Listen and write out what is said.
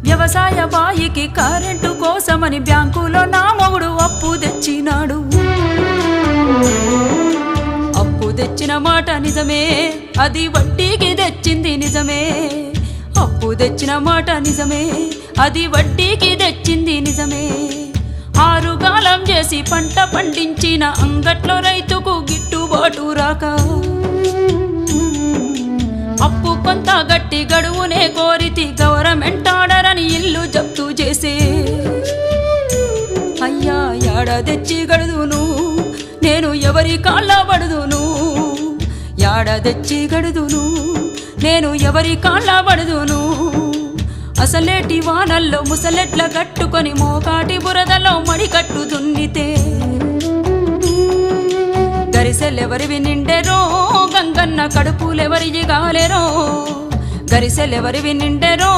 వ్యవసాయ బాయికి కరెంటు కోసమని బ్యాంకులో నా మొగుడు అప్పు తెచ్చినాడు. అప్పు తెచ్చిన మాట నిజమే, అది వడ్డీకి తెచ్చింది నిజమే. అప్పు తెచ్చిన మాట నిజమే, అది వడ్డీకి తెచ్చింది నిజమే. ఆరుగాలం చేసి పంట పండించిన అంగట్లో రైతుకు గిట్టుబాటు రాక అప్పు కొంత గట్టి గడువునే కోరితి గవర్నమెంట్ ఆర్డర్ అని ఇల్లు జప్తు చేసే. అయ్యా యాడ తెచ్చి గడుదును నేను ఎవరి కాళ్ళ పడుదును, యాడ తెచ్చి గడుదును నేను ఎవరి కాళ్ళ పడుదును. అసలేటి వానల్లో ముసలెట్ల కట్టుకొని మోకాటి బురదలో మడికట్టు దున్నితే గరిసెలెవరివి నిండెరో గంగన్న కడుపులెవరివి గాలెరో, గరిసెలెవరివి నిండెరో.